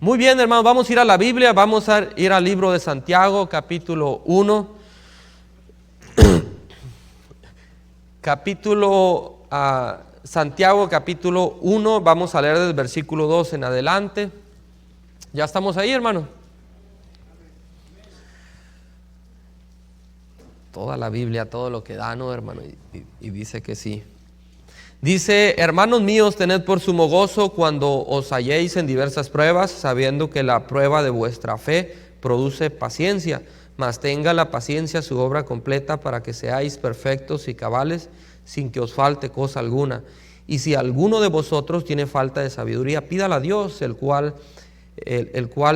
Muy bien, hermanos, vamos a ir a la Biblia, vamos a ir al libro de Santiago, capítulo 1. Santiago, capítulo 1, vamos a leer del versículo 2 en adelante. ¿Ya estamos ahí, hermano? Toda la Biblia, todo lo que da, ¿no, hermano? Y dice que sí. Dice: hermanos míos, tened por sumo gozo cuando os halléis en diversas pruebas, sabiendo que la prueba de vuestra fe produce paciencia, mas tenga la paciencia su obra completa, para que seáis perfectos y cabales, sin que os falte cosa alguna. Y si alguno de vosotros tiene falta de sabiduría, pídala a Dios, el cual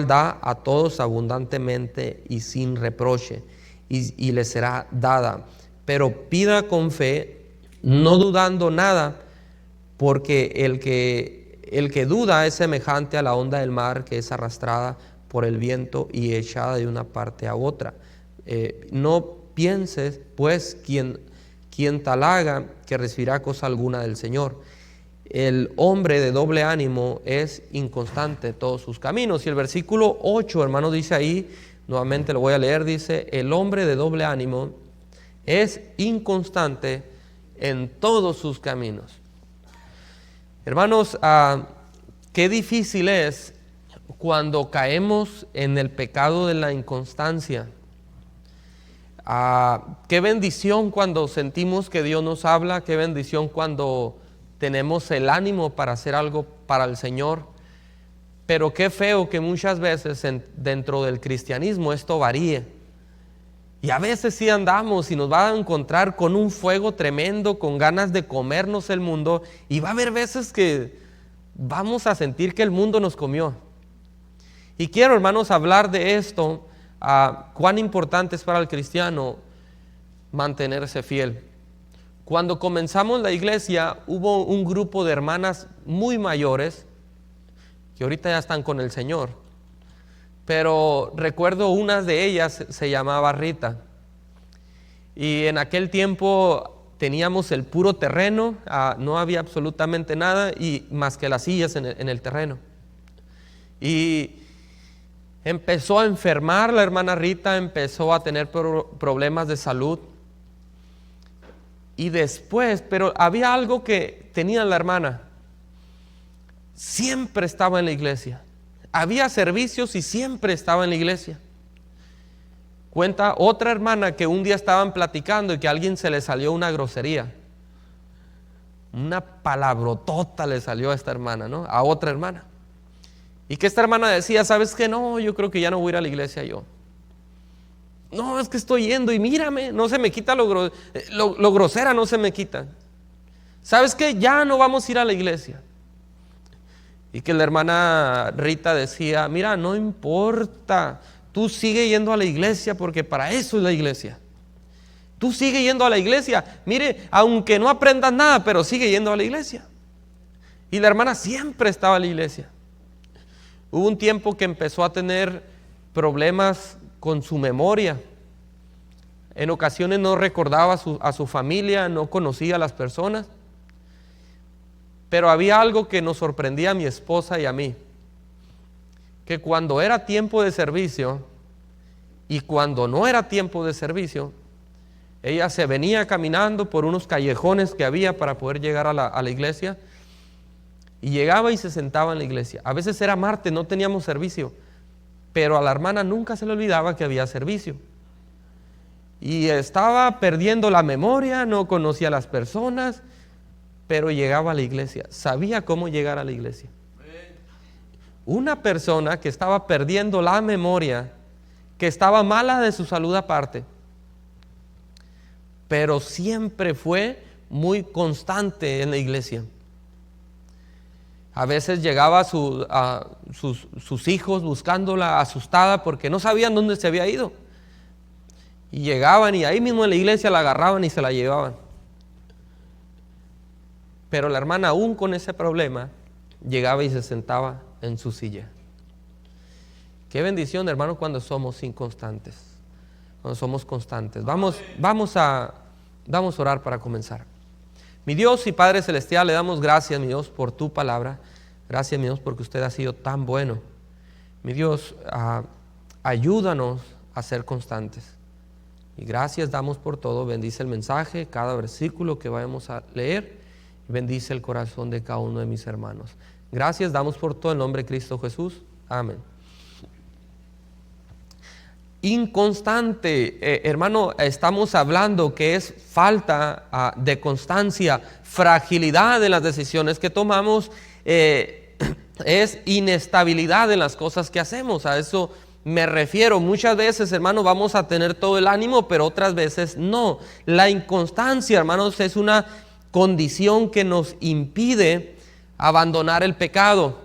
da a todos abundantemente y sin reproche, y le será dada. Pero pida con fe, no dudando nada, porque el que duda es semejante a la onda del mar, que es arrastrada por el viento y echada de una parte a otra. No pienses pues quien tal haga, que recibirá cosa alguna del Señor. El hombre de doble ánimo es inconstante en todos sus caminos. Y el versículo 8, hermano, dice ahí, nuevamente lo voy a leer, dice: el hombre de doble ánimo es inconstante en todos sus caminos. Hermanos, qué difícil es cuando caemos en el pecado de la inconstancia. Qué bendición cuando sentimos que Dios nos habla, qué bendición cuando tenemos el ánimo para hacer algo para el Señor. Pero qué feo que muchas veces dentro del cristianismo esto varíe. Y a veces sí andamos y nos va a encontrar con un fuego tremendo, con ganas de comernos el mundo, y va a haber veces que vamos a sentir que el mundo nos comió. Y quiero, hermanos, hablar de esto, cuán importante es para el cristiano mantenerse fiel. Cuando comenzamos la iglesia hubo un grupo de hermanas muy mayores que ahorita ya están con el Señor. Pero recuerdo una de ellas se llamaba Rita, y en aquel tiempo teníamos el puro terreno, no había absolutamente nada y más que las sillas en el terreno. Y empezó a enfermar la hermana Rita, empezó a tener problemas de salud. Y después, pero había algo que tenía la hermana: siempre estaba en la iglesia. Había servicios y siempre estaba en la iglesia. Cuenta otra hermana que un día estaban platicando y que a alguien se le salió una grosería. Una palabrotota le salió a esta hermana, ¿no? A otra hermana. Y que esta hermana decía: ¿sabes qué? No, yo creo que ya no voy a ir a la iglesia yo. No, es que estoy yendo y mírame, no se me quita lo grosera, no se me quita. ¿Sabes qué? Ya no vamos a ir a la iglesia. Y que la hermana Rita decía: mira, no importa, tú sigue yendo a la iglesia, porque para eso es la iglesia. Tú sigue yendo a la iglesia, mire, aunque no aprendas nada, pero sigue yendo a la iglesia. Y la hermana siempre estaba en la iglesia. Hubo un tiempo que empezó a tener problemas con su memoria. En ocasiones no recordaba a su familia, no conocía a las personas. Pero había algo que nos sorprendía a mi esposa y a mí, que cuando era tiempo de servicio y cuando no era tiempo de servicio, ella se venía caminando por unos callejones que había para poder llegar a la iglesia, y llegaba y se sentaba en la iglesia. A veces era martes, no teníamos servicio, pero a la hermana nunca se le olvidaba que había servicio. Y estaba perdiendo la memoria, no conocía a las personas, pero llegaba a la iglesia, sabía cómo llegar a la iglesia. Una persona que estaba perdiendo la memoria, que estaba mala de su salud aparte, pero siempre fue muy constante en la iglesia. A veces llegaba sus hijos buscándola asustada porque no sabían dónde se había ido. Y llegaban y ahí mismo en la iglesia la agarraban y se la llevaban. Pero la hermana, aún con ese problema, llegaba y se sentaba en su silla. Qué bendición, hermano, cuando somos inconstantes, cuando somos constantes. Vamos a orar para comenzar. Mi Dios y Padre Celestial, le damos gracias, mi Dios, por tu palabra. Gracias, mi Dios, porque usted ha sido tan bueno. Mi Dios, ayúdanos a ser constantes. Y gracias damos por todo. Bendice el mensaje, cada versículo que vayamos a leer. Bendice el corazón de cada uno de mis hermanos. Gracias damos por todo en nombre de Cristo Jesús. Amén. Inconstante, hermano, estamos hablando que es falta de constancia, fragilidad de las decisiones que tomamos, es inestabilidad en las cosas que hacemos. A eso me refiero. Muchas veces, hermano, vamos a tener todo el ánimo, pero otras veces no. La inconstancia, hermanos, es una condición que nos impide abandonar el pecado.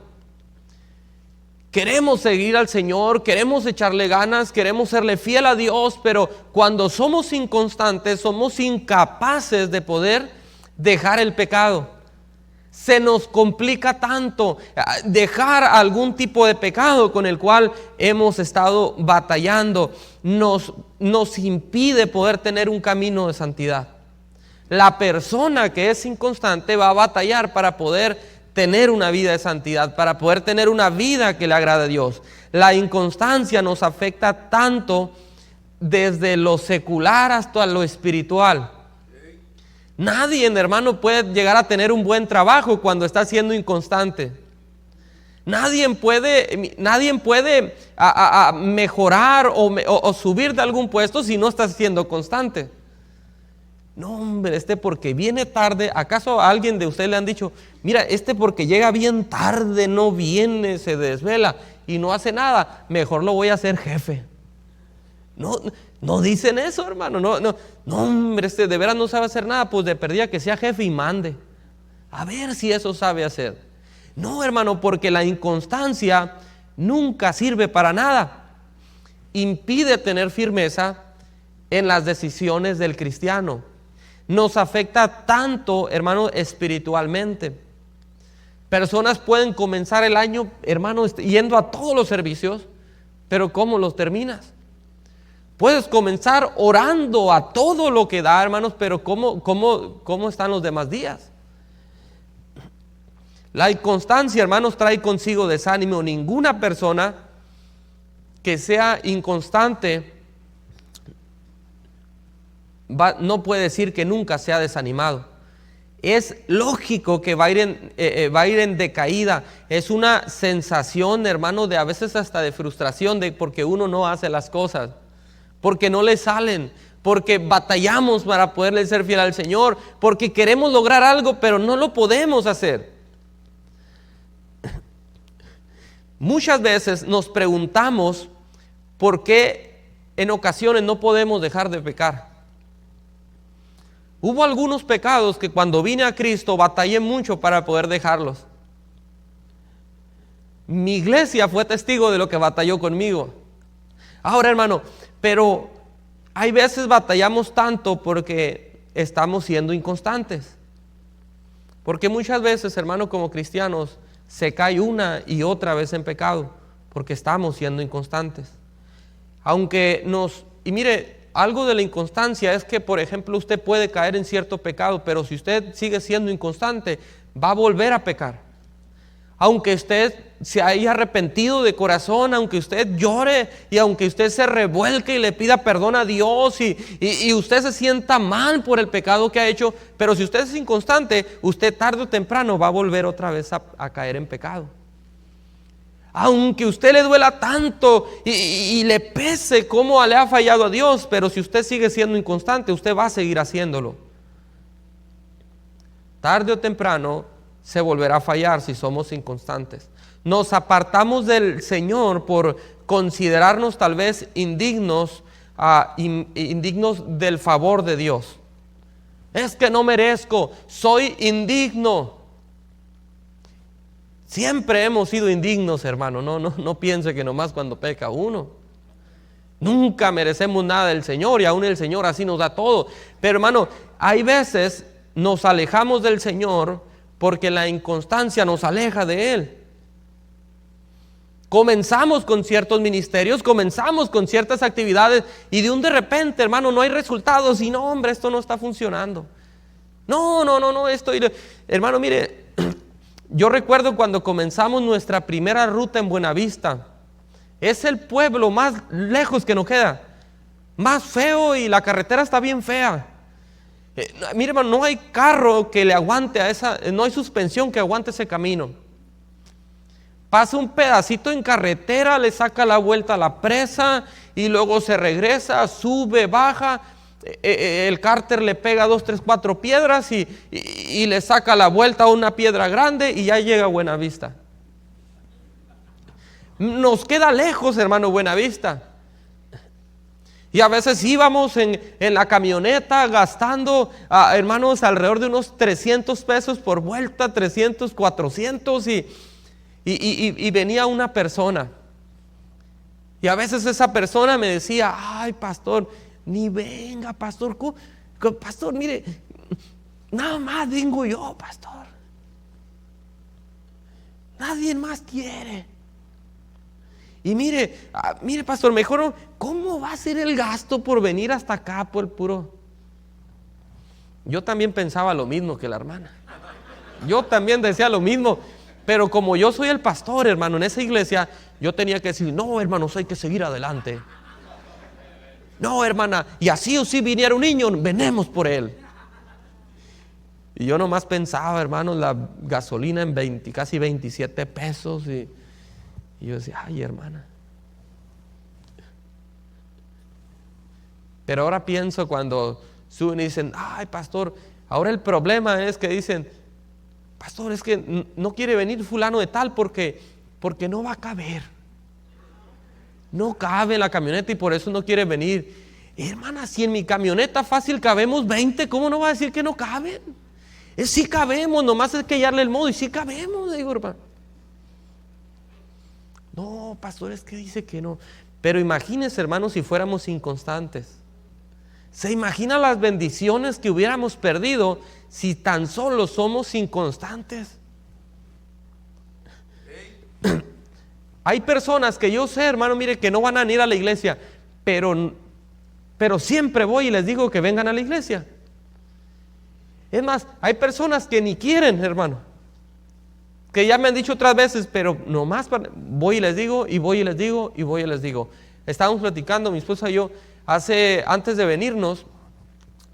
Queremos seguir al Señor, queremos echarle ganas, queremos serle fiel a Dios, pero cuando somos inconstantes, somos incapaces de poder dejar el pecado. Se nos complica tanto dejar algún tipo de pecado con el cual hemos estado batallando. Nos impide poder tener un camino de santidad. La persona que es inconstante va a batallar para poder tener una vida de santidad, para poder tener una vida que le agrade a Dios. La inconstancia nos afecta tanto desde lo secular hasta lo espiritual. Nadie, hermano, puede llegar a tener un buen trabajo cuando está siendo inconstante. Nadie puede mejorar o subir de algún puesto si no está siendo constante. No, hombre, porque viene tarde. ¿Acaso a alguien de ustedes le han dicho, mira, porque llega bien tarde, no viene, se desvela y no hace nada, mejor lo voy a hacer jefe? No dicen eso, hermano. No, hombre, de veras no sabe hacer nada, pues de perdida que sea jefe y mande. A ver si eso sabe hacer. No, hermano, porque la inconstancia nunca sirve para nada. Impide tener firmeza en las decisiones del cristiano. Nos afecta tanto, hermano, espiritualmente. Personas pueden comenzar el año, hermano, yendo a todos los servicios, pero ¿cómo los terminas? Puedes comenzar orando a todo lo que da, hermanos, pero ¿cómo están los demás días? La inconstancia, hermanos, trae consigo desánimo. Ninguna persona que sea inconstante no puede decir que nunca se ha desanimado. Es lógico que va a ir en decaída. Es una sensación, hermano, de a veces hasta de frustración porque uno no hace las cosas, porque no le salen, porque batallamos para poderle ser fiel al Señor, porque queremos lograr algo pero no lo podemos hacer. Muchas veces nos preguntamos por qué en ocasiones no podemos dejar de pecar. Hubo algunos pecados que cuando vine a Cristo batallé mucho para poder dejarlos. Mi iglesia fue testigo de lo que batalló conmigo. Ahora, hermano, pero hay veces batallamos tanto porque estamos siendo inconstantes. Porque muchas veces, hermano, como cristianos, se cae una y otra vez en pecado porque estamos siendo inconstantes. Y mire, algo de la inconstancia es que, por ejemplo, usted puede caer en cierto pecado, pero si usted sigue siendo inconstante, va a volver a pecar. Aunque usted se haya arrepentido de corazón, aunque usted llore y aunque usted se revuelque y le pida perdón a Dios y usted se sienta mal por el pecado que ha hecho, pero si usted es inconstante, usted tarde o temprano va a volver otra vez a caer en pecado. Aunque usted le duela tanto y le pese cómo le ha fallado a Dios, pero si usted sigue siendo inconstante, usted va a seguir haciéndolo. Tarde o temprano se volverá a fallar si somos inconstantes. Nos apartamos del Señor por considerarnos tal vez indignos del favor de Dios. Es que no merezco, soy indigno. Siempre hemos sido indignos, hermano. No piense que nomás cuando peca uno. Nunca merecemos nada del Señor y aún el Señor así nos da todo. Pero, hermano, hay veces nos alejamos del Señor porque la inconstancia nos aleja de Él. Comenzamos con ciertos ministerios, comenzamos con ciertas actividades y de repente, hermano, no hay resultados y no, hombre, esto no está funcionando. Hermano, mire, yo recuerdo cuando comenzamos nuestra primera ruta en Buenavista. Es el pueblo más lejos que nos queda, más feo, y la carretera está bien fea. Mire, hermano, no hay carro que le aguante a esa, no hay suspensión que aguante ese camino. Pasa un pedacito en carretera, le saca la vuelta a la presa y luego se regresa, sube, baja. El cárter le pega 2, 3, 4 piedras y le saca la vuelta a una piedra grande y ya llega a Buenavista. Nos queda lejos, hermano, Buenavista. Y a veces íbamos en la camioneta gastando, hermanos, alrededor de unos 300 pesos por vuelta, 300, 400, y venía una persona. Y a veces esa persona me decía: ay, pastor, ni venga, pastor. Pastor, mire, nada más vengo yo, pastor. Nadie más quiere. Y mire, pastor, mejor, ¿cómo va a ser el gasto por venir hasta acá por el puro? Yo también pensaba lo mismo que la hermana. Yo también decía lo mismo. Pero como yo soy el pastor, hermano, en esa iglesia, yo tenía que decir: no, hermanos, hay que seguir adelante. No, hermana, y así o si viniera un niño, venemos por él. Y yo nomás pensaba, hermanos, la gasolina en casi 27 pesos. Y yo decía: ay, hermana. Pero ahora pienso cuando suben y dicen: ay, pastor, ahora el problema es que dicen: pastor, es que no quiere venir fulano de tal porque no va a caber. No cabe en la camioneta y por eso no quiere venir. Hermana, si en mi camioneta fácil cabemos 20, ¿cómo no va a decir que no caben? Sí cabemos, nomás es que hallarle el modo, y sí cabemos, digo, hermano. No, pastor, es que dice que no. Pero imagínense, hermanos, si fuéramos inconstantes. ¿Se imagina las bendiciones que hubiéramos perdido si tan solo somos inconstantes? Hay personas que yo sé, hermano, mire, que no van a ir a la iglesia, pero siempre voy y les digo que vengan a la iglesia. Es más, hay personas que ni quieren, hermano, que ya me han dicho otras veces, pero nomás voy y les digo, y voy y les digo, y voy y les digo. Estábamos platicando, mi esposa y yo, antes de venirnos,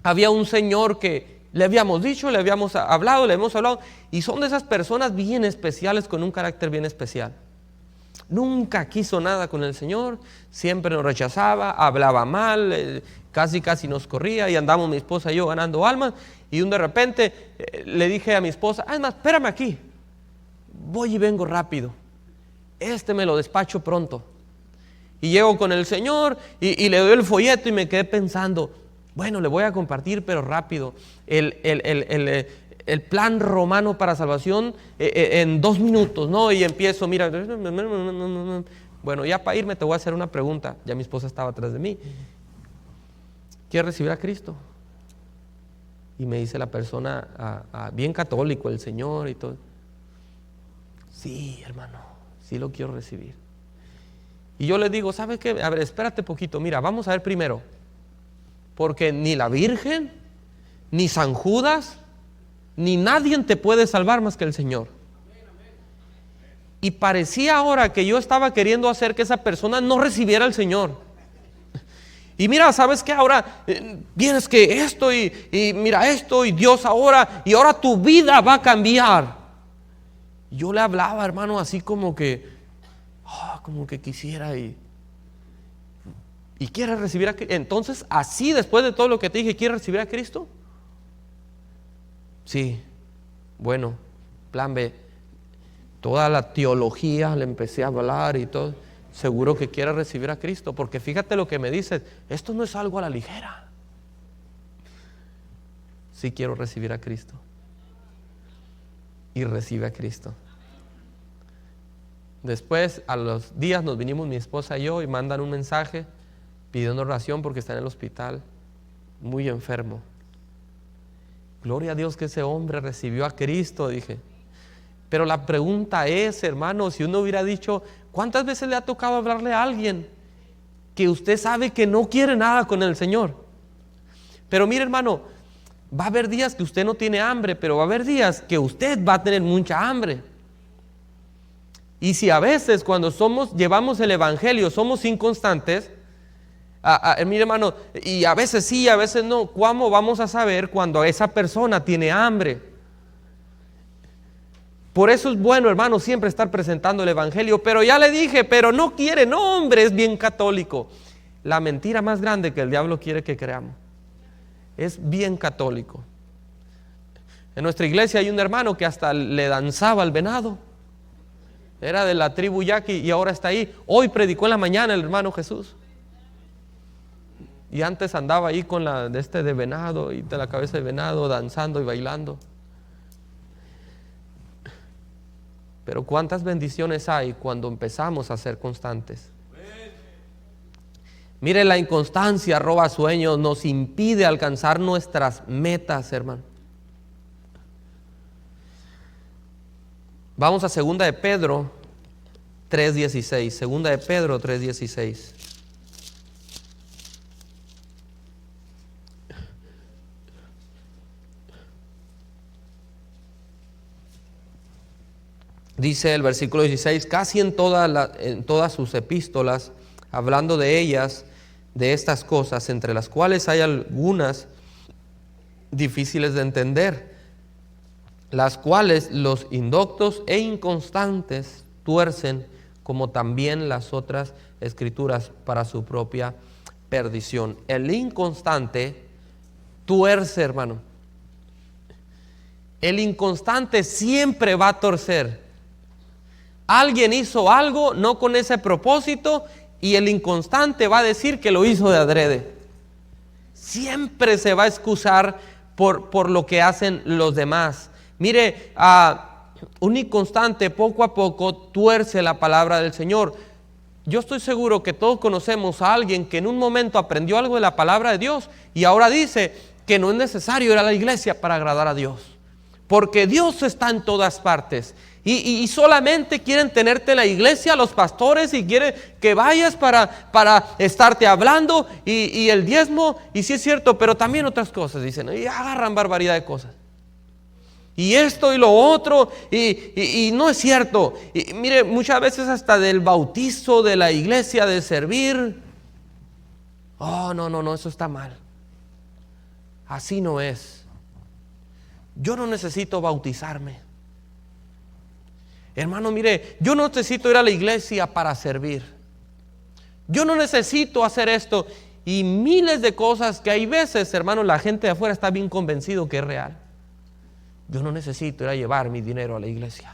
había un señor que le habíamos dicho, le hemos hablado, y son de esas personas bien especiales, con un carácter bien especial. Nunca quiso nada con el Señor, siempre nos rechazaba, hablaba mal, casi nos corría, y andamos mi esposa y yo ganando almas. Y de repente le dije a mi esposa: más, espérame aquí, voy y vengo rápido, me lo despacho pronto. Y llego con el Señor y le doy el folleto y me quedé pensando: bueno, le voy a compartir, pero rápido, el plan romano para salvación en 2 minutos, ¿no? Y empiezo, mira, bueno, ya para irme te voy a hacer una pregunta. Ya mi esposa estaba atrás de mí. ¿Quieres recibir a Cristo? Y me dice la persona, bien católico el Señor y todo: sí, hermano, sí lo quiero recibir. Y yo le digo: ¿sabes qué? A ver, espérate poquito, mira, vamos a ver primero, porque ni la Virgen, ni San Judas, ni nadie te puede salvar más que el Señor. Y parecía ahora que yo estaba queriendo hacer que esa persona no recibiera al Señor. Y mira, ¿sabes qué? Ahora vienes que esto y mira esto, y Dios ahora tu vida va a cambiar. Yo le hablaba, hermano, así como que quisiera y quiere recibir a Cristo. Entonces, así después de todo lo que te dije, ¿quiere recibir a Cristo? Sí. Bueno, plan B. Toda la teología le empecé a hablar y todo. Seguro que quiere recibir a Cristo, porque fíjate lo que me dice: esto no es algo a la ligera. Sí quiero recibir a Cristo. Y recibe a Cristo. Después, a los días, nos vinimos mi esposa y yo, y mandan un mensaje pidiendo oración porque está en el hospital, muy enfermo. Gloria a Dios que ese hombre recibió a Cristo, dije. Pero la pregunta es, hermano, si uno hubiera dicho: ¿cuántas veces le ha tocado hablarle a alguien que usted sabe que no quiere nada con el Señor? Pero mire, hermano, va a haber días que usted no tiene hambre, pero va a haber días que usted va a tener mucha hambre. Y si a veces cuando llevamos el evangelio somos inconstantes, mire hermano, y a veces sí, a veces no, ¿cómo vamos a saber cuando esa persona tiene hambre? Por eso es bueno, hermano, siempre estar presentando el evangelio. Pero ya le dije, pero no quiere, no, hombre, es bien católico. La mentira más grande que el diablo quiere que creamos es bien católico. En nuestra iglesia hay un hermano que hasta le danzaba al venado. Era de la tribu yaqui y ahora está ahí. Hoy predicó en la mañana el hermano Jesús. Y antes andaba ahí con la de venado y de la cabeza de venado, danzando y bailando. Pero cuántas bendiciones hay cuando empezamos a ser constantes. Mire, la inconstancia roba sueños, nos impide alcanzar nuestras metas, hermano. Vamos a 2 de Pedro 3:16. 2 de Pedro 3:16. Dice el versículo 16, casi en todas sus epístolas, hablando de ellas, de estas cosas, entre las cuales hay algunas difíciles de entender, las cuales los indoctos e inconstantes tuercen, como también las otras escrituras, para su propia perdición. El inconstante tuerce, hermano. El inconstante siempre va a torcer. Alguien hizo algo no con ese propósito y el inconstante va a decir que lo hizo de adrede. Siempre se va a excusar por lo que hacen los demás. Mire, un inconstante poco a poco tuerce la palabra del Señor. Yo estoy seguro que todos conocemos a alguien que en un momento aprendió algo de la palabra de Dios y ahora dice que no es necesario ir a la iglesia para agradar a Dios, porque Dios está en todas partes. Y solamente quieren tenerte en la iglesia los pastores y quieren que vayas para estarte hablando y el diezmo, y sí es cierto, pero también otras cosas, dicen, y agarran barbaridad de cosas. Y esto y lo otro, y no es cierto. Y mire, muchas veces hasta del bautizo de la iglesia, de servir. Oh, no, eso está mal. Así no es. Yo no necesito bautizarme. Hermano, mire, yo no necesito ir a la iglesia para servir. Yo no necesito hacer esto. Y miles de cosas que hay veces, hermano, la gente de afuera está bien convencido que es real. Yo no necesito ir a llevar mi dinero a la iglesia.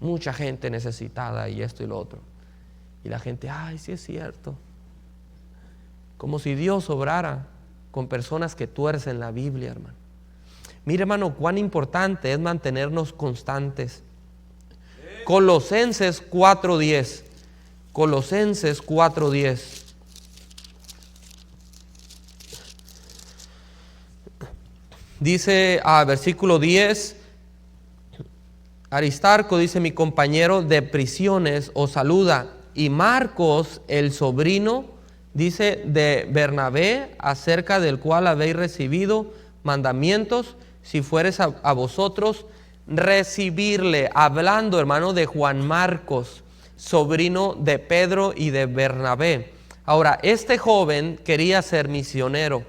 Mucha gente necesitada y esto y lo otro. Y la gente, ay, sí es cierto. Como si Dios obrara con personas que tuercen la Biblia, hermano. Mire, hermano, cuán importante es mantenernos constantes. Colosenses 4:10. Colosenses 4:10. Dice, versículo 10, Aristarco dice, mi compañero de prisiones os saluda, y Marcos, el sobrino, dice, de Bernabé, acerca del cual habéis recibido mandamientos, si fueres a vosotros recibirle. Hablando, hermano, de Juan Marcos, sobrino de Pedro y de Bernabé. Ahora, este joven quería ser misionero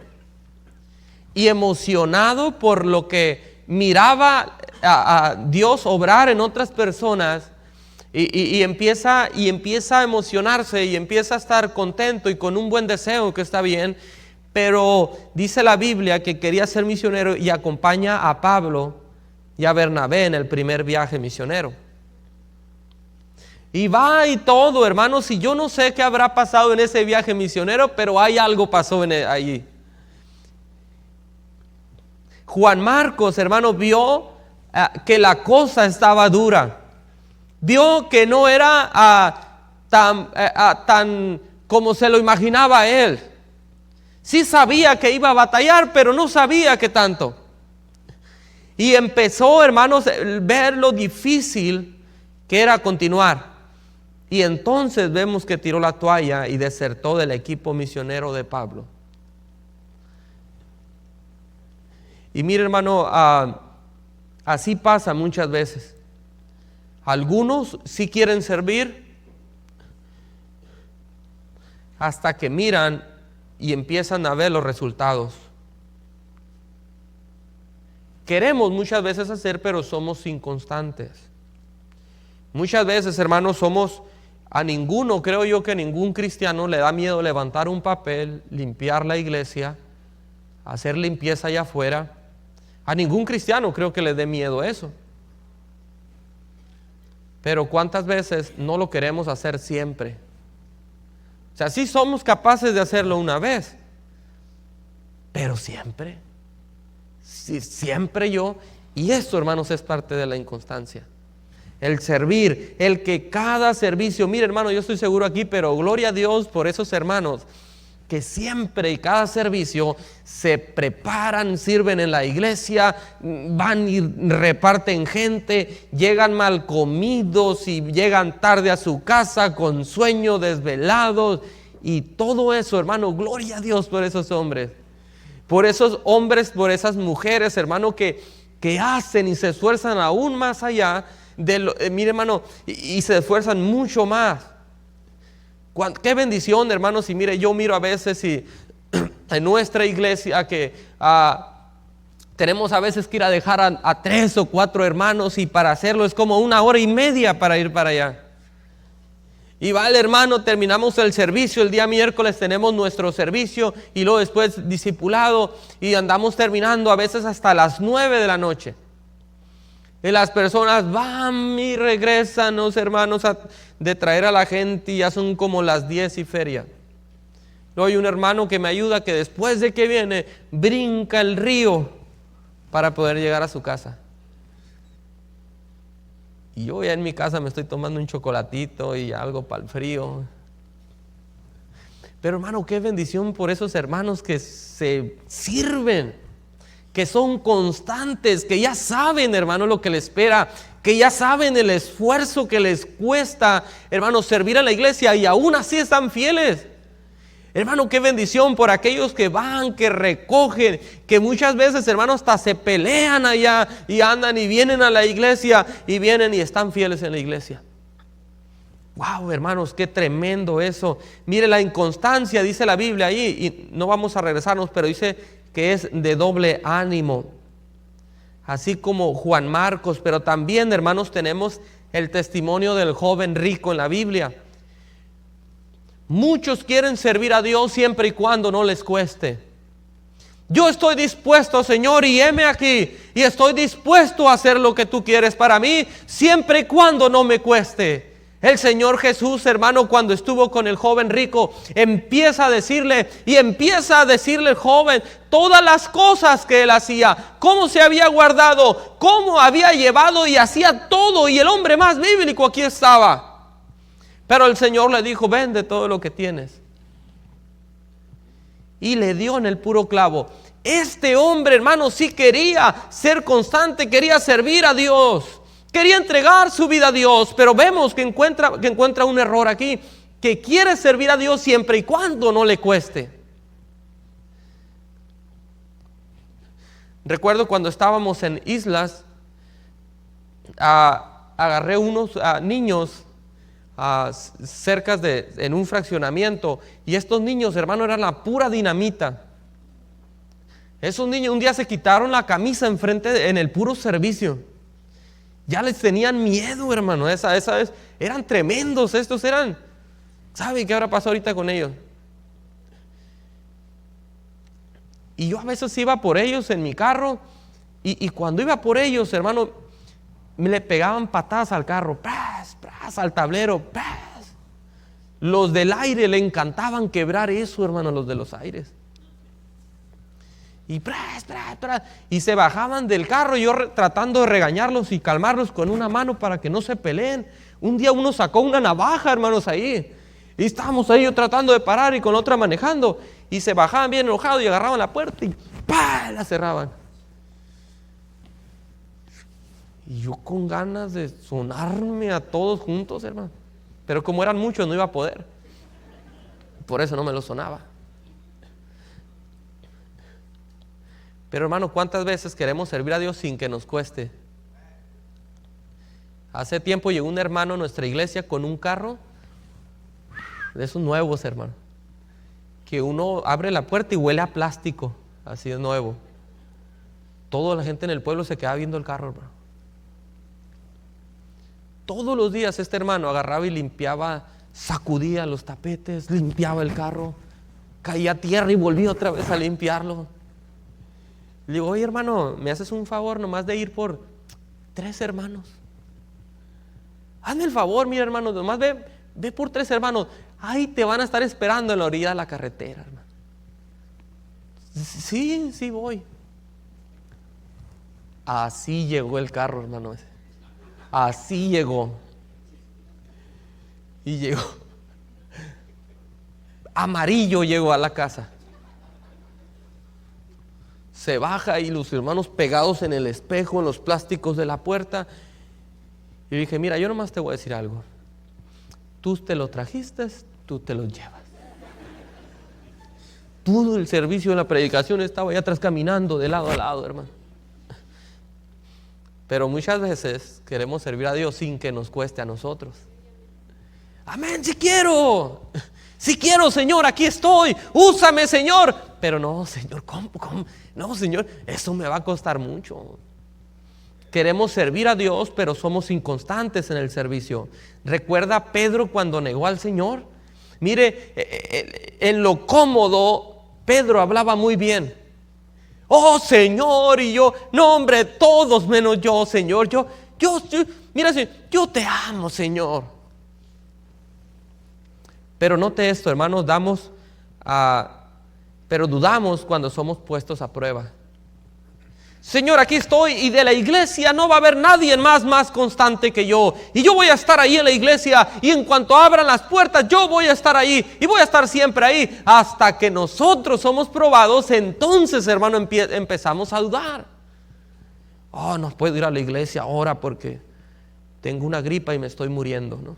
y emocionado por lo que miraba a Dios obrar en otras personas, y empieza a emocionarse y empieza a estar contento y con un buen deseo, que está bien. Pero dice la Biblia que quería ser misionero y acompaña a Pablo y a Bernabé en el primer viaje misionero. Y va y todo, hermanos, y yo no sé qué habrá pasado en ese viaje misionero, pero hay algo pasó allí. Juan Marcos, hermano, vio que la cosa estaba dura. Vio que no era tan como se lo imaginaba él. Sí sabía que iba a batallar, pero no sabía qué tanto. Y empezó, hermanos, a ver lo difícil que era continuar. Y entonces vemos que tiró la toalla y desertó del equipo misionero de Pablo. Y mire, hermano, así pasa muchas veces. Algunos sí quieren servir hasta que miran y empiezan a ver los resultados. Queremos muchas veces hacer, pero somos inconstantes. Muchas veces, hermanos, creo yo que a ningún cristiano le da miedo levantar un papel, limpiar la iglesia, hacer limpieza allá afuera. A ningún cristiano creo que le dé miedo eso. Pero ¿cuántas veces no lo queremos hacer siempre? O sea, sí somos capaces de hacerlo una vez, pero siempre. Sí, siempre yo. Y esto, hermanos, es parte de la inconstancia. El servir, el que cada servicio, mire, hermano, yo estoy seguro aquí, pero gloria a Dios por esos hermanos que siempre y cada servicio se preparan, sirven en la iglesia, van y reparten gente, llegan mal comidos y llegan tarde a su casa con sueño, desvelados, y todo eso, hermano, gloria a Dios por esos hombres, por esas mujeres, hermano, que hacen y se esfuerzan aún más allá de lo, mire, hermano, y se esfuerzan mucho más. Qué bendición, hermanos. Y mire, yo miro a veces y en nuestra iglesia que tenemos a veces que ir a dejar a 3 o 4 hermanos, y para hacerlo es como 1 hora y media para ir para allá. Y vale, hermano, terminamos el servicio, el día miércoles tenemos nuestro servicio y luego después discipulado, y andamos terminando a veces hasta las 9 de la noche. Y las personas van y regresan, los hermanos, de traer a la gente, y ya son como las 10 y feria. Luego hay un hermano que me ayuda, que después de que viene, brinca el río para poder llegar a su casa. Y yo ya en mi casa me estoy tomando un chocolatito y algo para el frío. Pero, hermano, qué bendición por esos hermanos que se sirven, que son constantes, que ya saben, hermano, lo que les espera, que ya saben el esfuerzo que les cuesta, hermano, servir a la iglesia, y aún así están fieles. Hermano, qué bendición por aquellos que van, que recogen, que muchas veces, hermano, hasta se pelean allá y andan y vienen a la iglesia, y vienen y están fieles en la iglesia. Wow, hermanos, qué tremendo eso. Mire, la inconstancia, dice la Biblia ahí, y no vamos a regresarnos, pero dice que es de doble ánimo, así como Juan Marcos. Pero también, hermanos, tenemos el testimonio del joven rico en la Biblia. Muchos quieren servir a Dios siempre y cuando no les cueste. Yo estoy dispuesto, Señor, y heme aquí, y estoy dispuesto a hacer lo que tú quieres para mí, siempre y cuando no me cueste. El Señor Jesús, hermano, cuando estuvo con el joven rico, empieza a decirle el joven todas las cosas que él hacía, cómo se había guardado, cómo había llevado y hacía todo, y el hombre más bíblico aquí estaba. Pero el Señor le dijo: vende todo lo que tienes. Y le dio en el puro clavo. Este hombre, hermano, sí quería ser constante, quería servir a Dios, quería entregar su vida a Dios, pero vemos que encuentra un error aquí, que quiere servir a Dios siempre y cuando no le cueste. Recuerdo cuando estábamos en Islas, agarré unos niños en un fraccionamiento, y estos niños, hermano, eran la pura dinamita. Esos niños un día se quitaron la camisa en el puro servicio. Ya les tenían miedo, hermano. Esa vez eran tremendos. Estos eran, ¿sabe qué habrá pasado ahorita con ellos? Y yo a veces iba por ellos en mi carro, y cuando iba por ellos, hermano, me le pegaban patadas al carro, ¡pras, pras!, al tablero, ¡pras! Los del aire le encantaban quebrar eso, hermano, los de los aires. Y ¡pras, pras, pras! Y se bajaban del carro, y yo tratando de regañarlos y calmarlos con una mano para que no se peleen. Un día uno sacó una navaja, hermanos, ahí, y estábamos ahí yo tratando de parar y con la otra manejando, y se bajaban bien enojados y agarraban la puerta y ¡pah!, la cerraban. Y yo con ganas de sonarme a todos juntos, hermano. Pero como eran muchos, no iba a poder. Por eso no me lo sonaba. Pero, hermano, ¿cuántas veces queremos servir a Dios sin que nos cueste? Hace tiempo llegó un hermano a nuestra iglesia con un carro de esos nuevos, hermano, que uno abre la puerta y huele a plástico, así de nuevo. Toda la gente en el pueblo se quedaba viendo el carro, hermano. Todos los días este hermano agarraba y limpiaba, sacudía los tapetes, limpiaba el carro, caía a tierra y volvía otra vez a limpiarlo. Le digo, oye hermano, ¿me haces un favor nomás de ir por 3 hermanos? Hazme el favor, mira hermano, nomás ve por 3 hermanos. Ahí te van a estar esperando en la orilla de la carretera, hermano. Sí voy. Así llegó el carro, hermano. Así llegó. Y llegó. Amarillo llegó a la casa. Se baja y los hermanos pegados en el espejo, en los plásticos de la puerta. Y dije, mira, yo nomás te voy a decir algo. Tú te lo trajiste, tú te lo llevas. Todo el servicio de la predicación estaba allá atrás caminando de lado a lado, hermano. Pero muchas veces queremos servir a Dios sin que nos cueste a nosotros. Amén, si quiero, Señor, aquí estoy, úsame, Señor. Pero no, Señor, ¿cómo? No, Señor, eso me va a costar mucho. Queremos servir a Dios, pero somos inconstantes en el servicio. ¿Recuerda a Pedro cuando negó al Señor? Mire, en lo cómodo, Pedro hablaba muy bien. Oh, Señor, y yo, no, hombre, todos menos yo, Señor. Mira, Señor, yo te amo, Señor. Pero note esto, hermanos, pero dudamos cuando somos puestos a prueba. Señor, aquí estoy y de la iglesia no va a haber nadie más constante que yo. Y yo voy a estar ahí en la iglesia y en cuanto abran las puertas yo voy a estar ahí y voy a estar siempre ahí. Hasta que nosotros somos probados, entonces, hermano, empezamos a dudar. Oh, no puedo ir a la iglesia ahora porque tengo una gripa y me estoy muriendo, ¿no?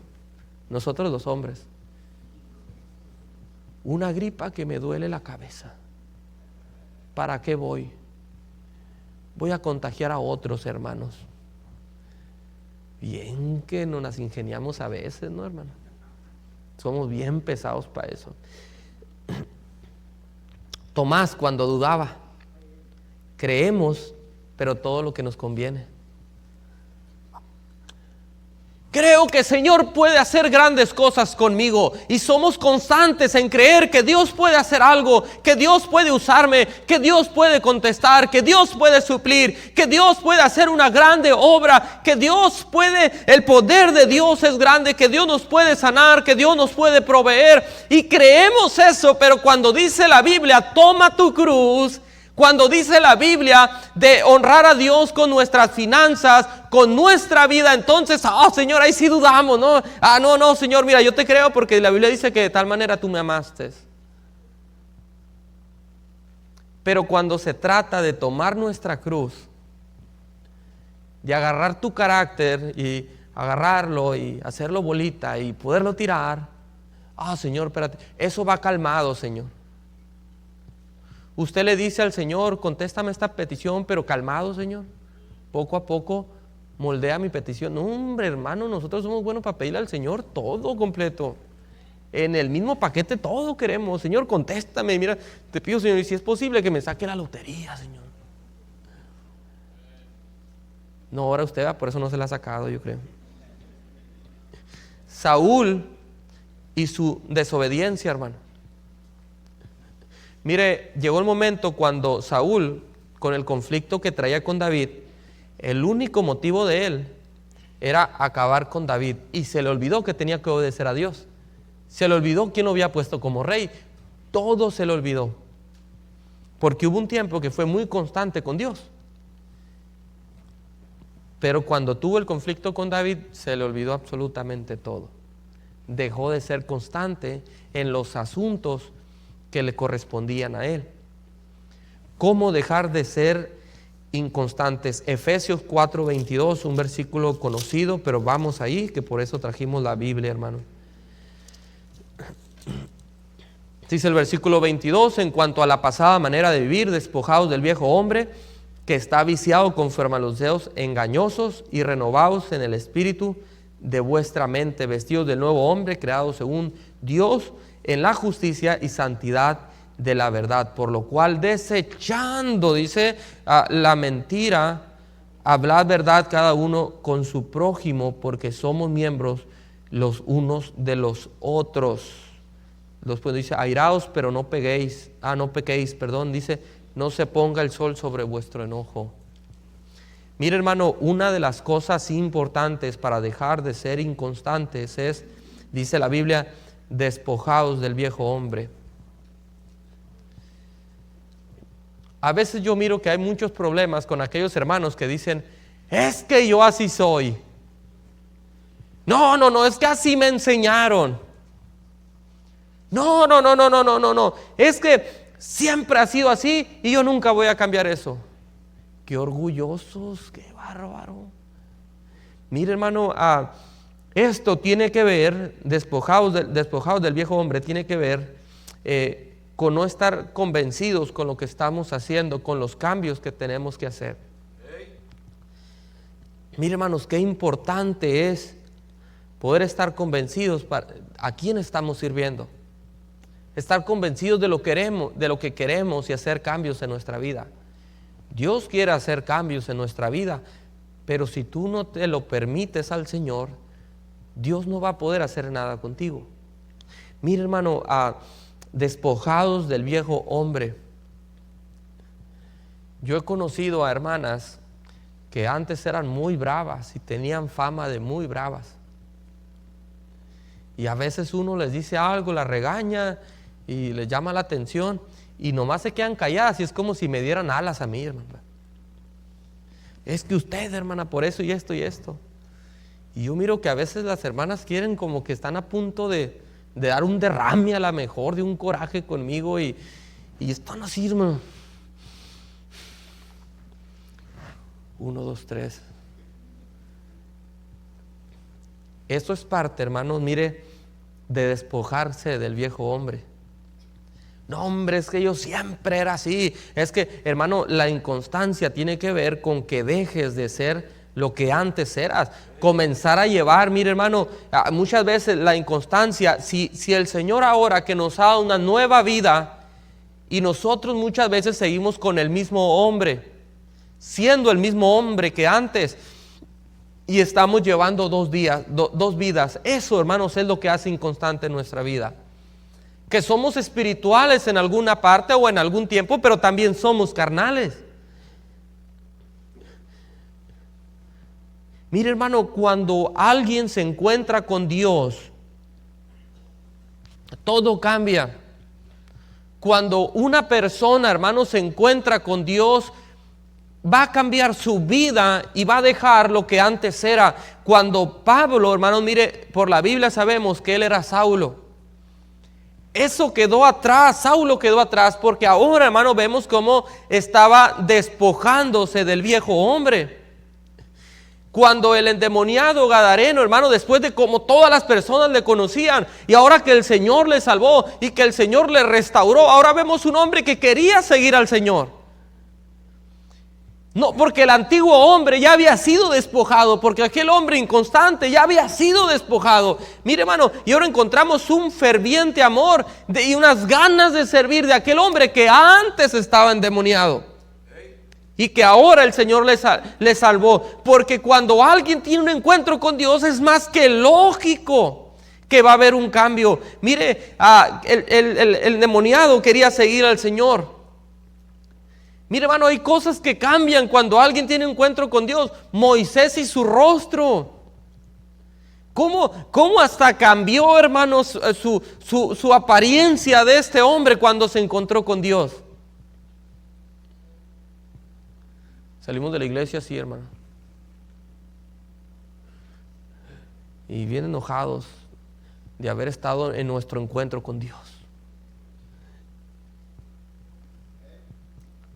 Nosotros los hombres. Una gripa que me duele la cabeza. ¿Para qué voy? Voy a contagiar a otros, hermanos. Bien que nos las ingeniamos a veces, ¿no, hermano? Somos bien pesados para eso. Tomás, cuando dudaba, creemos, pero todo lo que nos conviene. Creo que el Señor puede hacer grandes cosas conmigo y somos constantes en creer que Dios puede hacer algo, que Dios puede usarme, que Dios puede contestar, que Dios puede suplir, que Dios puede hacer una grande obra, que Dios puede, el poder de Dios es grande, que Dios nos puede sanar, que Dios nos puede proveer y creemos eso. Pero cuando dice la Biblia, toma tu cruz, cuando dice la Biblia de honrar a Dios con nuestras finanzas, con nuestra vida, entonces, Señor, ahí sí dudamos, ¿no? No, Señor, mira, yo te creo porque la Biblia dice que de tal manera tú me amaste. Pero cuando se trata de tomar nuestra cruz, de agarrar tu carácter y agarrarlo y hacerlo bolita y poderlo tirar, Señor, espérate, eso va calmado, Señor. Usted le dice al Señor, contéstame esta petición, pero calmado, Señor. Poco a poco moldea mi petición. No, hombre, hermano, nosotros somos buenos para pedirle al Señor todo completo. En el mismo paquete todo queremos. Señor, contéstame. Mira, te pido, Señor, y si es posible que me saque la lotería, Señor. No, ahora usted, por eso no se la ha sacado, yo creo. Saúl y su desobediencia, hermano. Mire, llegó el momento cuando Saúl, con el conflicto que traía con David, el único motivo de él era acabar con David. Y se le olvidó que tenía que obedecer a Dios. Se le olvidó quién lo había puesto como rey. Todo se le olvidó. Porque hubo un tiempo que fue muy constante con Dios. Pero cuando tuvo el conflicto con David, se le olvidó absolutamente todo. Dejó de ser constante en los asuntos que le correspondían a él. ¿Cómo dejar de ser inconstantes? Efesios 4:22, un versículo conocido, pero vamos ahí, que por eso trajimos la Biblia, hermano. Dice el versículo 22, en cuanto a la pasada manera de vivir, despojados del viejo hombre, que está viciado conforme a los deseos engañosos, y renovados en el espíritu de vuestra mente, vestidos del nuevo hombre, creado según Dios en la justicia y santidad de la verdad, por lo cual desechando, dice, la mentira, hablad verdad cada uno con su prójimo, porque somos miembros los unos de los otros. Después dice, airaos, pero no pequéis, dice, no se ponga el sol sobre vuestro enojo. Mire, hermano, una de las cosas importantes para dejar de ser inconstantes es, dice la Biblia, despojaos del viejo hombre. A veces yo miro que hay muchos problemas con aquellos hermanos que dicen, es que yo así soy. No, es que así me enseñaron. No, es que siempre ha sido así y yo nunca voy a cambiar eso. Qué orgullosos, qué bárbaro. Mire, hermano, esto tiene que ver, despojados del viejo hombre, tiene que ver con no estar convencidos con lo que estamos haciendo, con los cambios que tenemos que hacer. Mire, hermanos, qué importante es poder estar convencidos a quién estamos sirviendo. Estar convencidos de lo que queremos y hacer cambios en nuestra vida. Dios quiere hacer cambios en nuestra vida, pero si tú no te lo permites al Señor, Dios no va a poder hacer nada contigo. Mire, hermano, despojados del viejo hombre. Yo he conocido a hermanas que antes eran muy bravas y tenían fama de muy bravas. Y a veces uno les dice algo, las regaña y les llama la atención y nomás se quedan calladas y es como si me dieran alas a mí, hermana. Es que usted, hermana, por eso y esto y esto. Y yo miro que a veces las hermanas quieren como que están a punto de dar un derrame, a la mejor, de un coraje conmigo y están así, hermano. 1, 2, 3. Esto es parte, hermanos, mire, de despojarse del viejo hombre. No, hombre, es que yo siempre era así. Es que, hermano, la inconstancia tiene que ver con que dejes de ser lo que antes eras. Comenzar a llevar, mire, hermano, muchas veces la inconstancia, si el Señor ahora que nos ha dado una nueva vida y nosotros muchas veces seguimos con el mismo hombre, siendo el mismo hombre que antes, y estamos llevando dos vidas, eso, hermanos, es lo que hace inconstante en nuestra vida. Que somos espirituales en alguna parte o en algún tiempo, pero también somos carnales. Mire, hermano, cuando alguien se encuentra con Dios, todo cambia. Cuando una persona, hermano, se encuentra con Dios, va a cambiar su vida y va a dejar lo que antes era. Cuando Pablo, hermano, mire, por la Biblia sabemos que él era Saulo. Eso quedó atrás, Saulo quedó atrás, porque ahora, hermano, vemos cómo estaba despojándose del viejo hombre. Cuando el endemoniado gadareno, hermano, después de como todas las personas le conocían, y ahora que el Señor le salvó y que el Señor le restauró, ahora vemos un hombre que quería seguir al Señor. No, porque el antiguo hombre ya había sido despojado, porque aquel hombre inconstante ya había sido despojado. Mire, hermano, y ahora encontramos un ferviente amor y unas ganas de servir de aquel hombre que antes estaba endemoniado y que ahora el Señor le salvó. Porque cuando alguien tiene un encuentro con Dios, es más que lógico que va a haber un cambio. Mire, el endemoniado quería seguir al Señor. Mire, hermano, hay cosas que cambian cuando alguien tiene un encuentro con Dios. Moisés y su rostro. ¿Cómo hasta cambió, hermanos, su apariencia de este hombre cuando se encontró con Dios? Salimos de la iglesia así, hermano. Y bien enojados de haber estado en nuestro encuentro con Dios.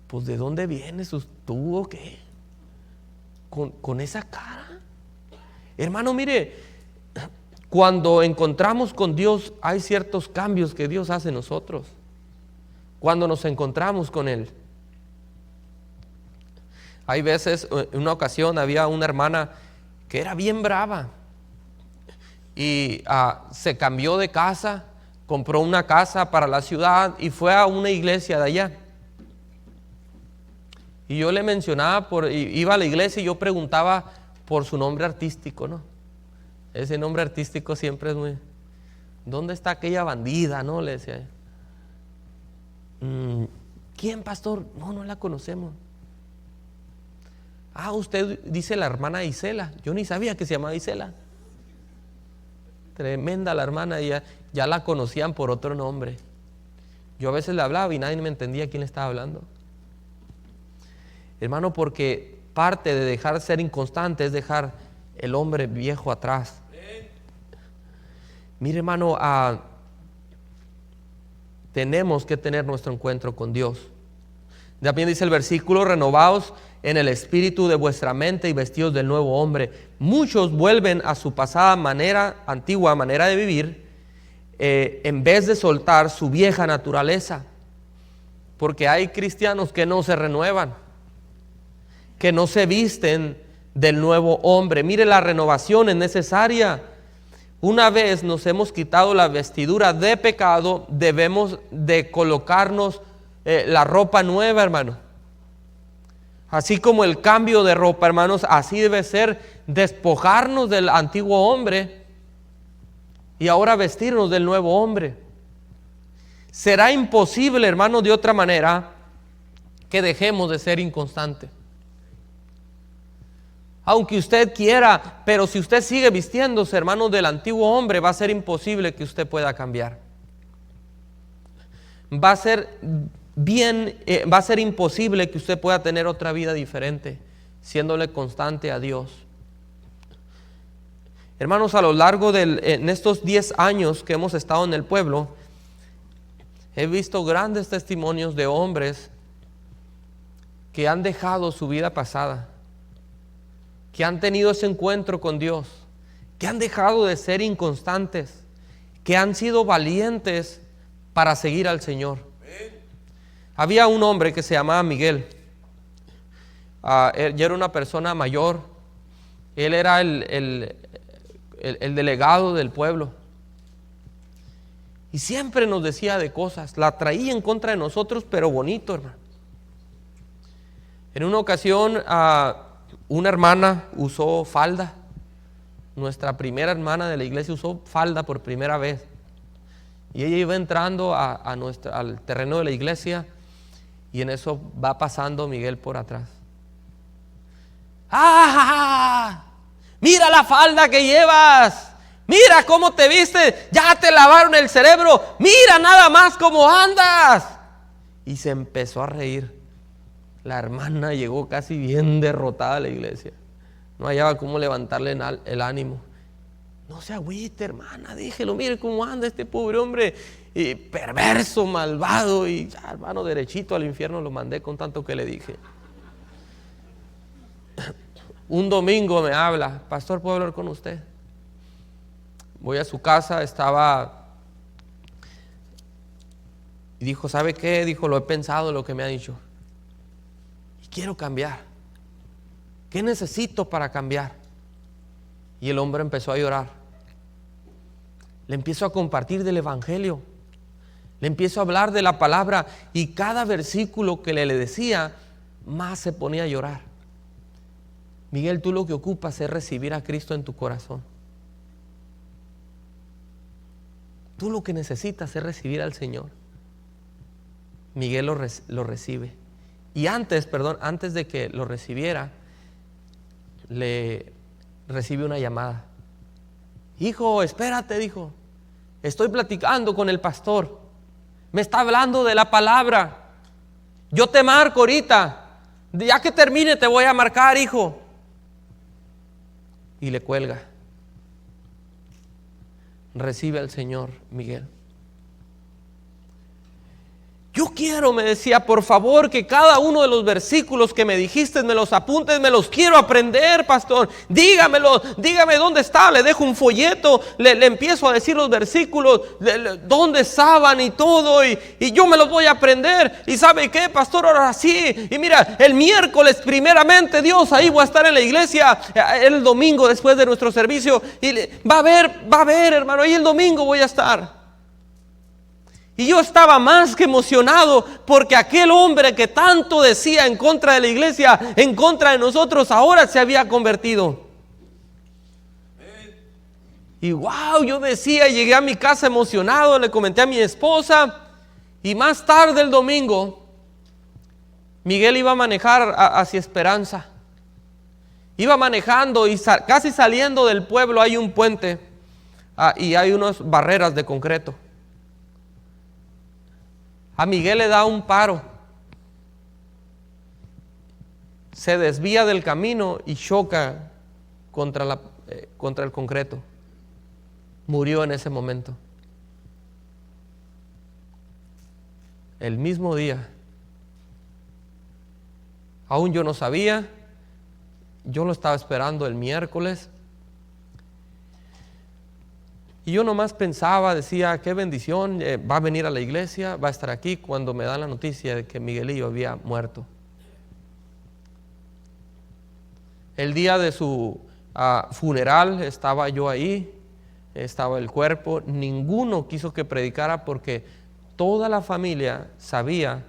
Pues ¿de dónde vienes tú o qué? Con esa cara. Hermano, mire, cuando encontramos con Dios hay ciertos cambios que Dios hace en nosotros. Cuando nos encontramos con Él. Hay veces, en una ocasión había una hermana que era bien brava y se cambió de casa, compró una casa para la ciudad y fue a una iglesia de allá. Y yo le mencionaba, iba a la iglesia y yo preguntaba por su nombre artístico, ¿no? Ese nombre artístico siempre es muy... ¿Dónde está aquella bandida, no? Le decía. ¿Quién, pastor? No la conocemos. Usted dice la hermana Isela. Yo ni sabía que se llamaba Isela. Tremenda la hermana, ya la conocían por otro nombre. Yo a veces le hablaba y nadie me entendía quién le estaba hablando. Hermano, porque parte de dejar de ser inconstante es dejar el hombre viejo atrás. Mire, hermano, tenemos que tener nuestro encuentro con Dios. También dice el versículo: renovaos en el espíritu de vuestra mente y vestidos del nuevo hombre. Muchos vuelven a su pasada antigua manera de vivir, en vez de soltar su vieja naturaleza. Porque hay cristianos que no se renuevan, que no se visten del nuevo hombre. Mire, la renovación es necesaria. Una vez nos hemos quitado la vestidura de pecado, debemos de colocarnos la ropa nueva, hermano. Así como el cambio de ropa, hermanos, así debe ser despojarnos del antiguo hombre y ahora vestirnos del nuevo hombre. Será imposible, hermano, de otra manera que dejemos de ser inconstantes. Aunque usted quiera, pero si usted sigue vistiéndose, hermano, del antiguo hombre, va a ser imposible que usted pueda cambiar. Va a ser imposible que usted pueda tener otra vida diferente, siéndole constante a Dios. Hermanos, a lo largo en estos 10 años que hemos estado en el pueblo, he visto grandes testimonios de hombres que han dejado su vida pasada, que han tenido ese encuentro con Dios, que han dejado de ser inconstantes, que han sido valientes para seguir al Señor. Había un hombre que se llamaba Miguel. Él era una persona mayor. Él era el delegado del pueblo. Y siempre nos decía de cosas. La traía en contra de nosotros, pero bonito, hermano. En una ocasión, una hermana usó falda. Nuestra primera hermana de la iglesia usó falda por primera vez. Y ella iba entrando al terreno de la iglesia, y en eso va pasando Miguel por atrás. Mira la falda que llevas. Mira cómo te viste. Ya te lavaron el cerebro. Mira nada más cómo andas. Y se empezó a reír. La hermana llegó casi bien derrotada a la iglesia. No hallaba cómo levantarle el ánimo. No se agüite, hermana, déjelo, mire cómo anda este pobre hombre, perverso, malvado. Y ya, hermano, derechito al infierno lo mandé con tanto que le dije. Un domingo me habla: pastor, ¿puedo hablar con usted? Voy a su casa, y dijo: ¿sabe qué? Dijo: lo he pensado, lo que me ha dicho, y quiero cambiar. ¿Qué necesito para cambiar? Y el hombre empezó a llorar. Le empiezo a compartir del evangelio, le empiezo a hablar de la palabra, y cada versículo que le decía, más se ponía a llorar. Miguel, tú lo que ocupas es recibir a Cristo en tu corazón. Tú lo que necesitas es recibir al Señor. Miguel lo recibe. Y antes de que lo recibiera, le recibe una llamada. Hijo, espérate, dijo. Estoy platicando con el pastor. Me está hablando de la palabra. Yo te marco ahorita. Ya que termine te voy a marcar, hijo. Y le cuelga. Recibe al Señor Miguel. Yo Yo quiero, me decía, por favor, que cada uno de los versículos que me dijiste, me los apuntes, me los quiero aprender, pastor. Dígamelo, dígame dónde está. Le dejo un folleto, le empiezo a decir los versículos, dónde estaban y todo, y yo me los voy a aprender. ¿Y sabe qué, pastor? Ahora sí. Y mira, el miércoles, primeramente Dios, ahí voy a estar en la iglesia, el domingo después de nuestro servicio, y va a ver, hermano, ahí el domingo voy a estar. Y yo estaba más que emocionado porque aquel hombre que tanto decía en contra de la iglesia, en contra de nosotros, ahora se había convertido. Y wow, yo decía, llegué a mi casa emocionado, le comenté a mi esposa, y más tarde el domingo, Miguel iba a manejar hacia Esperanza. Iba manejando y casi saliendo del pueblo hay un puente y hay unas barreras de concreto. A Miguel le da un paro, se desvía del camino y choca contra el concreto. Murió en ese momento. El mismo día. Aún yo no sabía, yo lo estaba esperando el miércoles. Y yo nomás pensaba, decía, qué bendición, va a venir a la iglesia, va a estar aquí, cuando me dan la noticia de que Miguelillo había muerto. El día de su funeral estaba yo ahí, estaba el cuerpo, ninguno quiso que predicara porque toda la familia sabía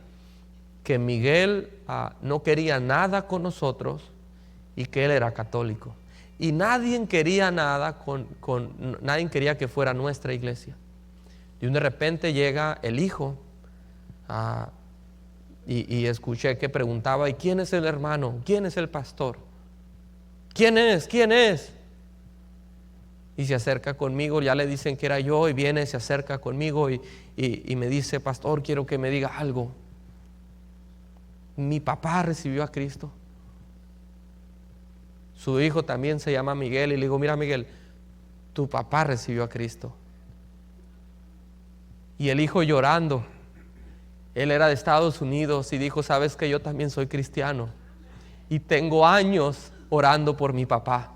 que Miguel no quería nada con nosotros y que él era católico. Y nadie quería nada nadie quería que fuera nuestra iglesia. Y de repente llega el hijo y escuché que preguntaba, ¿y quién es el hermano? ¿Quién es el pastor? ¿Quién es? ¿Quién es? Y se acerca conmigo, ya le dicen que era yo, y viene, se acerca conmigo y me dice, pastor, quiero que me diga algo. Mi papá recibió a Cristo. Su hijo también se llama Miguel, y le digo, mira Miguel, tu papá recibió a Cristo. Y el hijo llorando, él era de Estados Unidos y dijo, sabes que yo también soy cristiano y tengo años orando por mi papá.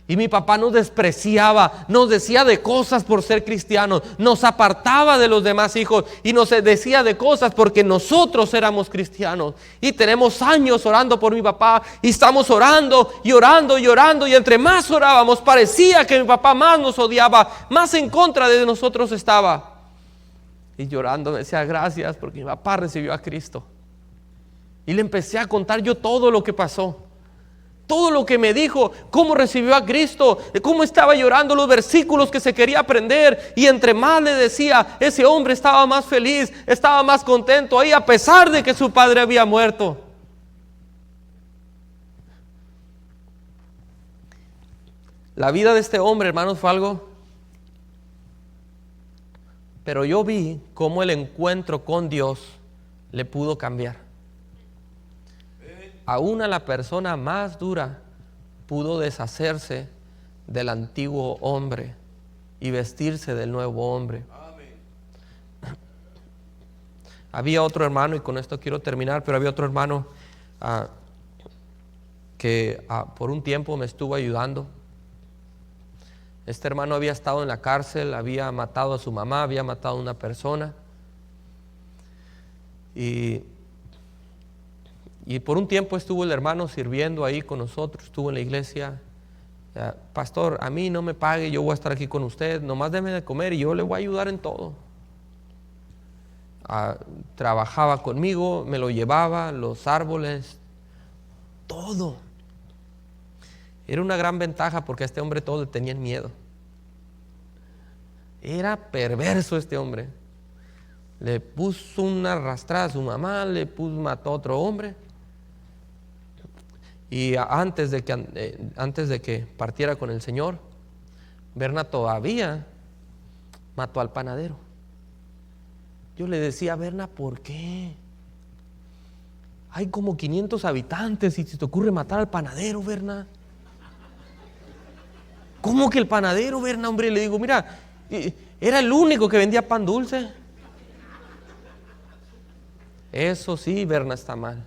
Y mi papá nos despreciaba, nos decía de cosas por ser cristianos, nos apartaba de los demás hijos y nos decía de cosas porque nosotros éramos cristianos. Y tenemos años orando por mi papá y estamos orando y orando y orando, y entre más orábamos parecía que mi papá más nos odiaba, más en contra de nosotros estaba. Y llorando me decía, gracias porque mi papá recibió a Cristo. Y le empecé a contar yo todo lo que pasó. Todo lo que me dijo, cómo recibió a Cristo, cómo estaba llorando, los versículos que se quería aprender. Y entre más le decía, ese hombre estaba más feliz, estaba más contento ahí, a pesar de que su padre había muerto. La vida de este hombre, hermanos, fue algo. Pero yo vi cómo el encuentro con Dios le pudo cambiar. Aún a la persona más dura pudo deshacerse del antiguo hombre y vestirse del nuevo hombre. Amén. Había otro hermano, y con esto quiero terminar, pero había otro hermano que por un tiempo me estuvo ayudando. Este hermano había estado en la cárcel, había matado a su mamá, había matado a una persona. Y por un tiempo estuvo el hermano sirviendo ahí con nosotros, estuvo en la iglesia. Pastor, a mí no me pague, yo voy a estar aquí con usted, nomás déme de comer y yo le voy a ayudar en todo. Trabajaba conmigo, me lo llevaba, los árboles, todo. Era una gran ventaja porque a este hombre todos le tenían miedo. Era perverso este hombre. Le puso una arrastrada a su mamá, mató a otro hombre. Y antes de que partiera con el Señor, Berna todavía mató al panadero. Yo le decía a Berna, ¿por qué? Hay como 500 habitantes y se te ocurre matar al panadero, Berna. ¿Cómo que el panadero, Berna, hombre? Le digo, mira, era el único que vendía pan dulce. Eso sí, Berna está mal.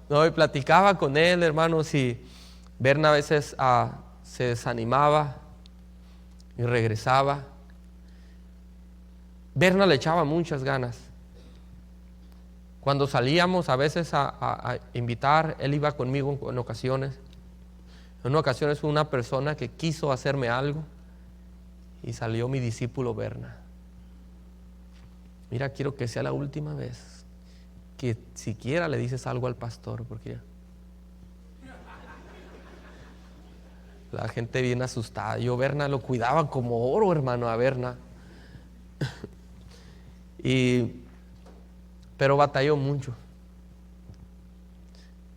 No, y platicaba con él, hermanos, y Berna a veces se desanimaba y regresaba. Berna le echaba muchas ganas. Cuando salíamos a veces a invitar, él iba conmigo en ocasiones. En una ocasión fue una persona que quiso hacerme algo y salió mi discípulo Berna. Mira, quiero que sea la última vez que siquiera le dices algo al pastor, porque la gente viene asustada. Yo Berna lo cuidaba como oro, hermano, a Berna. Pero batalló mucho.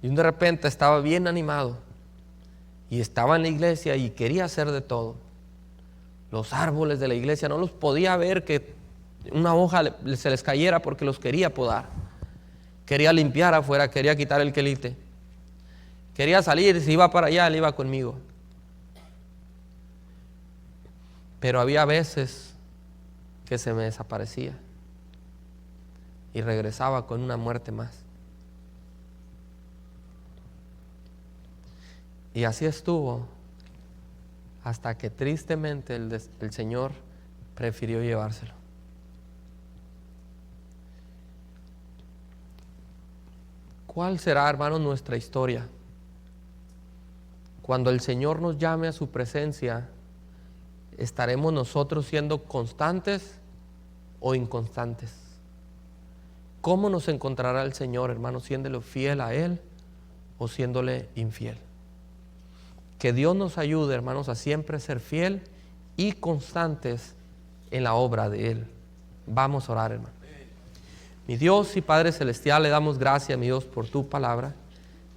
Y de repente estaba bien animado y estaba en la iglesia y quería hacer de todo. Los árboles de la iglesia no los podía ver que una hoja se les cayera porque los quería podar. Quería limpiar afuera, quería quitar el quelite. Quería salir, si iba para allá, él iba conmigo. Pero había veces que se me desaparecía y regresaba con una muerte más. Y así estuvo hasta que tristemente el Señor prefirió llevárselo. ¿Cuál será, hermanos, nuestra historia? Cuando el Señor nos llame a su presencia, ¿estaremos nosotros siendo constantes o inconstantes? ¿Cómo nos encontrará el Señor, hermanos, siéndole fiel a Él o siéndole infiel? Que Dios nos ayude, hermanos, a siempre ser fiel y constantes en la obra de Él. Vamos a orar, hermano. Mi Dios y Padre Celestial, le damos gracias, mi Dios, por tu palabra.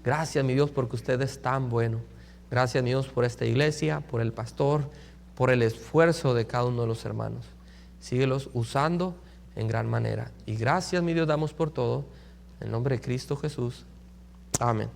Gracias, mi Dios, porque usted es tan bueno. Gracias, mi Dios, por esta iglesia, por el pastor, por el esfuerzo de cada uno de los hermanos. Síguelos usando en gran manera. Y gracias, mi Dios, damos por todo. En el nombre de Cristo Jesús. Amén.